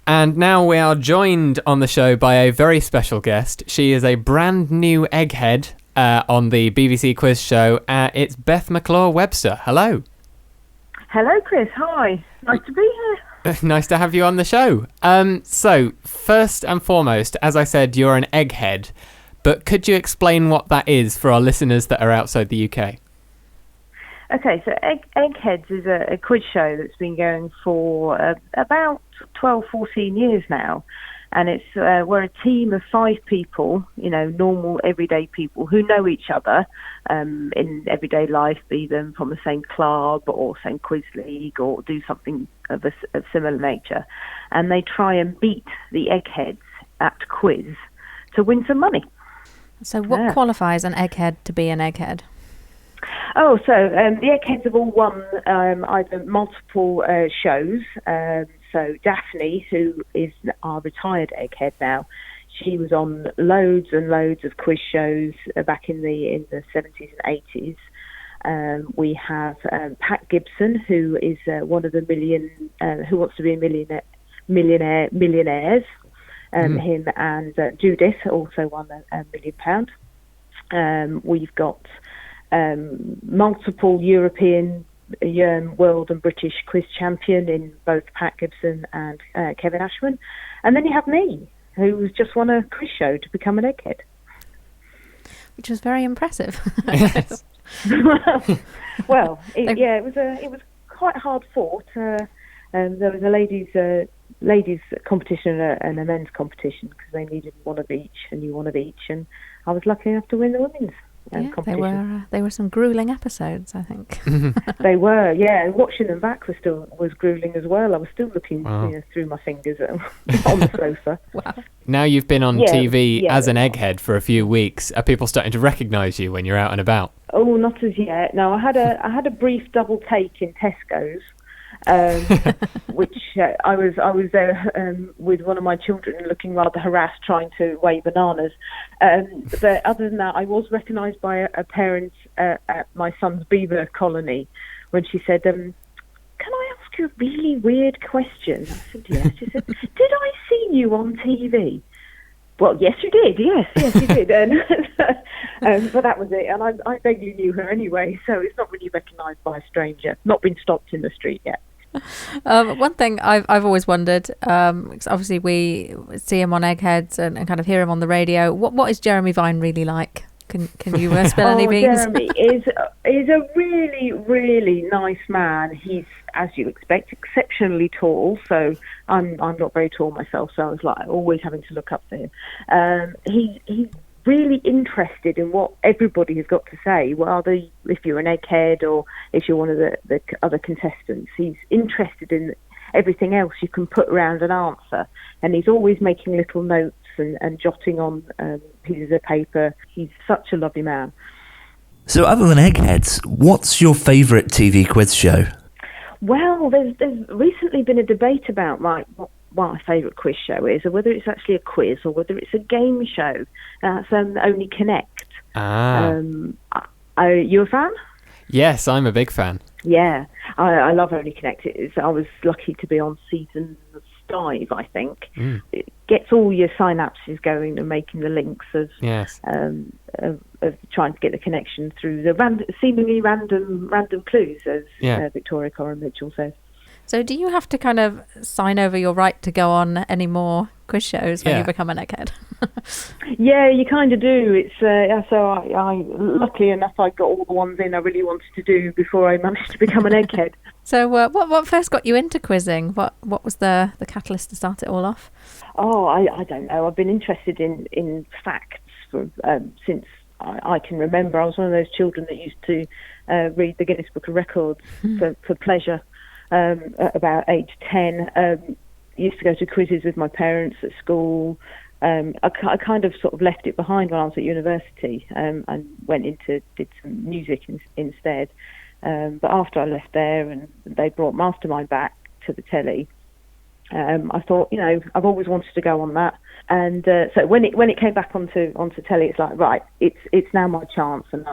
And now we are joined on the show by a very special guest. She is a brand new egghead on the BBC quiz show. It's Beth Maclure Webster. Hello. Hello, Chris. Hi. Nice to be here. Nice to have you on the show. So, first and foremost, as I said, you're an egghead. But could you explain what that is for our listeners that are outside the UK? Okay, so Eggheads is a quiz show that's been going for about 12, 14 years now. And it's we're a team of 5 people, normal, everyday people who know each other in everyday life, be them from the same club or same quiz league or do something of similar nature. And they try and beat the Eggheads at quiz to win some money. So what qualifies an egghead to be an egghead? Oh, so the Eggheads have all won either multiple shows. So Daphne, who is our retired Egghead now, she was on loads and loads of quiz shows back in the 70s and 80s. We have Pat Gibson, who is one of the Who Wants to Be a Millionaires. Him and Judith also won £1 million. We've got multiple European, world and British quiz champion in both Pat Gibson and Kevin Ashman. And then you have me, who's just won a quiz show to become an egghead. Which was very impressive. Yes. Well, it was quite hard fought. There was a ladies competition and a men's competition because they needed one of each and you one of each, and I was lucky enough to win the women's competition. They were some grueling episodes, I think. They were, yeah. Watching them back was grueling as well. I was still looking through my fingers on the sofa. Wow. Now you've been on TV as an egghead for a few weeks. Are people starting to recognise you when you're out and about? Oh, not as yet. No, I had a brief double take in Tesco's. Which I was there with one of my children looking rather harassed trying to weigh bananas. But other than that, I was recognised by a parent at my son's beaver colony when she said, can I ask you a really weird question? I said, yes. She said, did I see you on TV? Well, yes, you did. Yes, you did. But that was it. And I vaguely knew her anyway, so it's not really recognised by a stranger. Not been stopped in the street yet. One thing I've always wondered, because obviously we see him on Eggheads and kind of hear him on the radio. What is Jeremy Vine really like? Can you spill any beans? Jeremy is a really, really nice man. He's, as you expect, exceptionally tall. So I'm not very tall myself, so I was like always having to look up to him. He's really interested in what everybody has got to say. If you're an egghead or if you're one of the other contestants, he's interested in everything else you can put around an answer, and he's always making little notes and jotting on pieces of paper. He's such a lovely man. So other than Eggheads, what's your favourite TV quiz show? Well, there's recently been a debate about what my favourite quiz show is, or whether it's actually a quiz or whether it's a game show. That's Only Connect. Are you a fan? Yes, I'm a big fan. Yeah, I love Only Connect. I was lucky to be on season 5, I think. It gets all your synapses going and making the links of trying to get the connection through the seemingly random clues, as Victoria Coren Mitchell says. So do you have to kind of sign over your right to go on any more quiz shows when you become an egghead? Yeah, you kind of do. It's so I luckily enough I got all the ones in I really wanted to do before I managed to become an egghead. So what first got you into quizzing? What was the catalyst to start it all off? Oh, I don't know. I've been interested in facts since I can remember. I was one of those children that used to read the Guinness Book of Records for pleasure. At about age 10, used to go to quizzes with my parents at school. I kind of sort of left it behind when I was at university and did some music instead. But after I left there and they brought Mastermind back to the telly, I thought, I've always wanted to go on that. And so when it came back onto telly, it's like, right, it's now my chance, and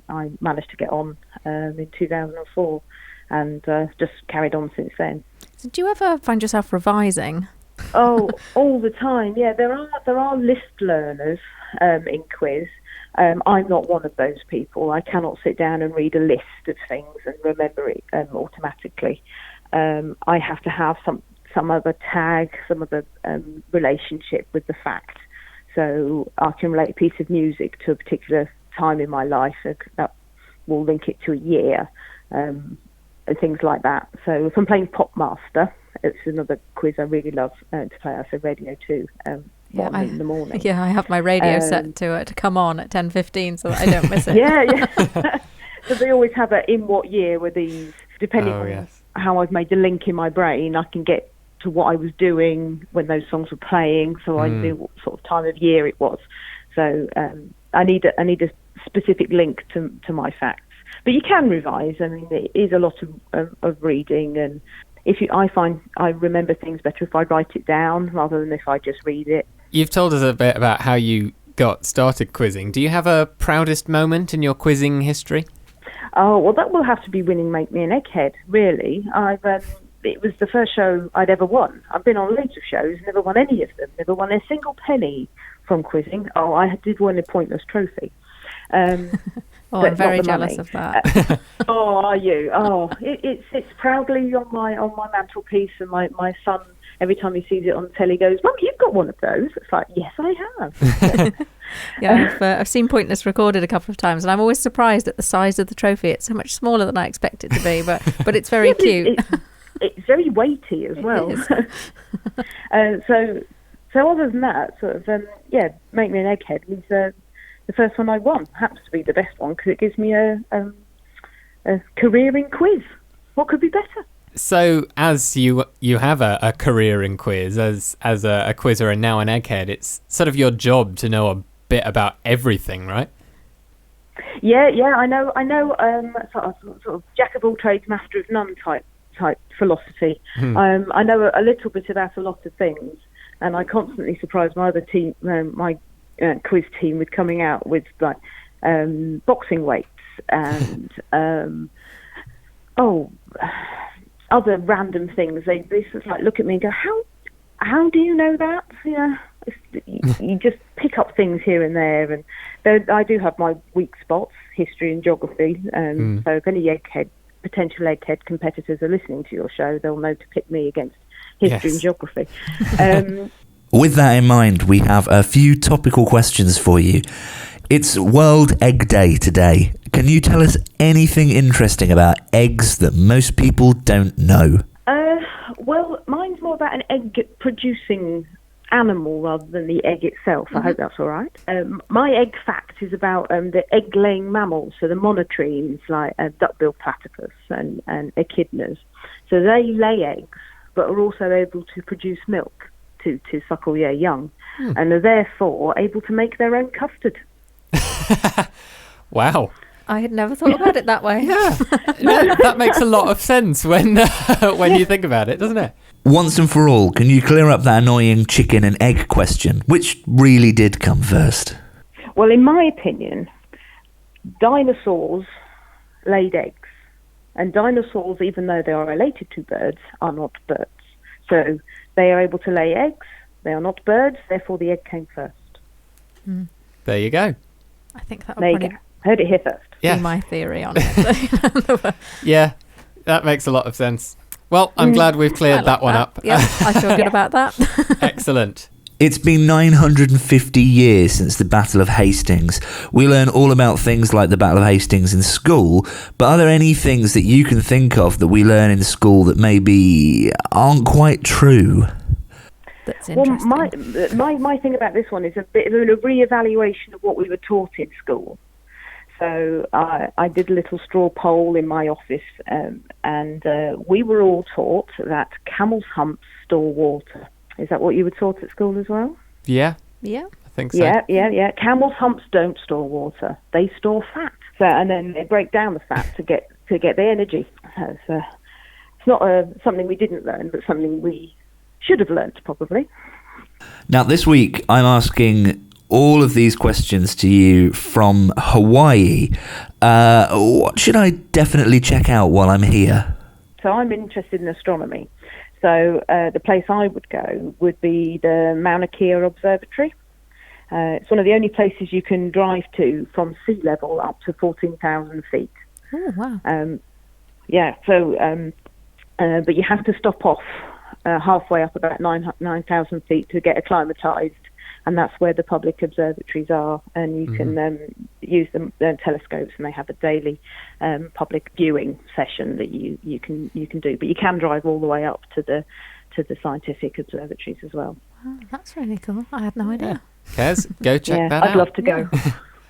I managed to get on in 2004. And just carried on since then. So do you ever find yourself revising Oh, all the time. Yeah, there are list learners in quiz. I'm not one of those people. I cannot sit down and read a list of things and remember it automatically. I have to have some other tag, some other relationship with the fact. So I can relate a piece of music to a particular time in my life that will link it to a year, and things like that. So if I'm playing Pop Master, it's another quiz I really love to play. I say Radio 2 in the morning. Yeah, I have my radio set to come on at 10:15 so that I don't miss it. Yeah. So they always have a in what year were these, depending on how I've made the link in my brain, I can get to what I was doing when those songs were playing, so I knew what sort of time of year it was. So I need a specific link to my facts. But you can revise. I mean, it is a lot of reading, and I find I remember things better if I write it down rather than if I just read it. You've told us a bit about how you got started quizzing. Do you have a proudest moment in your quizzing history? Oh, well, that will have to be winning Make Me an Egghead, really. It was the first show I'd ever won. I've been on loads of shows, never won any of them, never won a single penny from quizzing. Oh, I did win a pointless trophy. I'm very jealous of that. Oh, are you? Oh, it's proudly on my mantelpiece, and my son, every time he sees it on telly, goes, "Mum, you've got one of those." It's like, yes, I have. Yeah, I've seen Pointless recorded a couple of times, and I'm always surprised at the size of the trophy. It's so much smaller than I expect it to be, but it's very cute. It's very weighty as well. So other than that, sort of, Make Me an Egghead was the first one I won. Happens to be the best one because it gives me a career in quiz. What could be better? So, as you have a career in quiz, as a quizzer and now an egghead, it's sort of your job to know a bit about everything, right? Yeah, I know. Sort of jack of all trades, master of none type philosophy. I know a little bit about a lot of things, and I constantly surprise my other team, my quiz team, with coming out with like boxing weights and other random things. They sort of like look at me and go, how do you know that? Yeah, you just pick up things here and there, and I do have my weak spots, history and geography. So if any potential egghead competitors are listening to your show, they'll know to pick me against history and geography. With that in mind, we have a few topical questions for you. It's World Egg Day today. Can you tell us anything interesting about eggs that most people don't know? Well, mine's more about an egg-producing animal rather than the egg itself. I hope that's all right. My egg fact is about the egg-laying mammals, so the monotremes like duck-billed platypus and echidnas. So they lay eggs, but are also able to produce milk to suckle their young, and are therefore able to make their own custard. Wow. I had never thought about it that way. Yeah, no, that makes a lot of sense when you think about it, doesn't it? Once and for all, can you clear up that annoying chicken and egg question? Which really did come first? Well, in my opinion, dinosaurs laid eggs. And dinosaurs, even though they are related to birds, are not birds. So they are able to lay eggs. They are not birds, therefore the egg came first. There you go. I think that There would you probably go. Heard it here first. Yeah. be my theory on it. Yeah, that makes a lot of sense. Well, I'm glad we've cleared that one up. Yeah, I feel good about that. Excellent. It's been 950 years since the Battle of Hastings. We learn all about things like the Battle of Hastings in school, but are there any things that you can think of that we learn in school that maybe aren't quite true? That's Well, interesting. my thing about this one is a bit of a re-evaluation of what we were taught in school. So I did a little straw poll in my office, and we were all taught that camels' humps store water. Is that what you were taught at school as well? Yeah, Yeah. I think so. Yeah. Camels' humps don't store water; they store fat. So, and then they break down the fat to get the energy. So it's not something we didn't learn, but something we should have learnt probably. Now, this week, I'm asking all of these questions to you from Hawaii. What should I definitely check out while I'm here? So I'm interested in astronomy. So the place I would go would be the Mauna Kea Observatory. It's one of the only places you can drive to from sea level up to 14,000 feet. Oh, wow. But you have to stop off halfway up about 9,000 feet to get acclimatized, and that's where the public observatories are, and you can use the telescopes, and they have a daily public viewing session that you can do. But you can drive all the way up to the scientific observatories as well. Oh, that's really cool. I had no idea. Kez, go check that out. I'd love to go.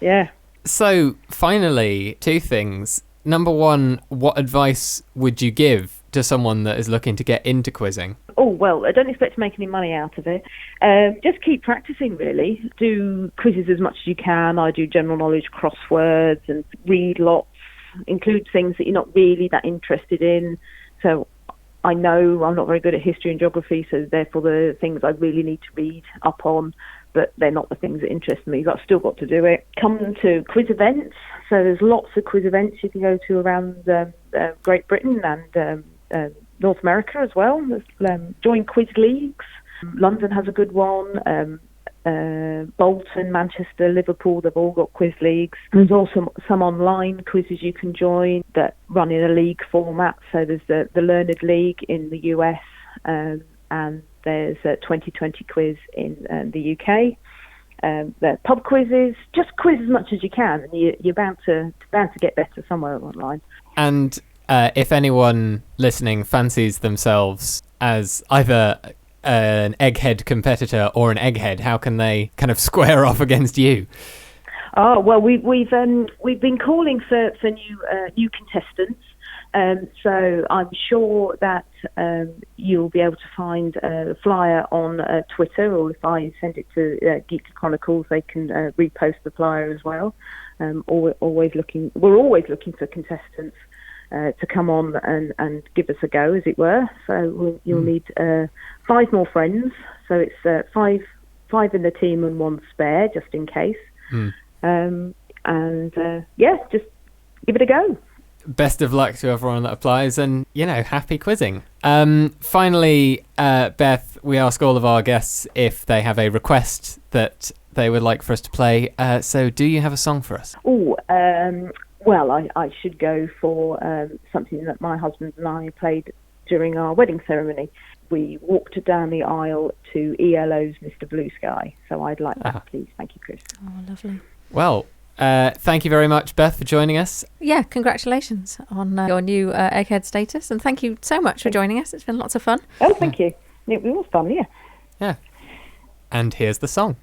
Yeah. So, finally, two things. Number one, what advice would you give to someone that is looking to get into quizzing? Oh, well, I don't expect to make any money out of it. Just keep practicing, really. Do quizzes as much as you can. I do general knowledge crosswords and read lots. Include things that you're not really that interested in. So I know I'm not very good at history and geography, so therefore the things I really need to read up on, but they're not the things that interest me, but I've still got to do it. Come to quiz events. So there's lots of quiz events you can go to around Great Britain and North America as well. Join quiz leagues. London has a good one. Bolton, Manchester, Liverpool, they've all got quiz leagues. There's also some online quizzes you can join that run in a league format. So there's the Learned League in the US, and there's a 2020 quiz in the UK. The pub quizzes, just quiz as much as you can, and you're bound to get better somewhere online. And if anyone listening fancies themselves as either an egghead competitor or an egghead, how can they kind of square off against you? Oh, well, we've been calling for new contestants. So I'm sure that you'll be able to find a flyer on Twitter, or if I send it to Geek Chronicles, they can repost the flyer as well. We're always looking for contestants to come on and give us a go, as it were. So you'll need 5 more friends. So it's five in the team and 1 spare, just in case. Just give it a go. Best of luck to everyone that applies, and happy quizzing. Finally, Beth, we ask all of our guests if they have a request that they would like for us to play. So do you have a song for us? Well, I should go for something that my husband and I played during our wedding ceremony. We walked down the aisle to ELO's Mr. Blue Sky. So I'd like that, please. Thank you, Chris. Oh, lovely. Well, thank you very much, Beth, for joining us. Yeah, congratulations on your new Egghead status, and thank you so much for joining us. It's been lots of fun. Oh, thank you. It was fun, yeah. Yeah. And here's the song.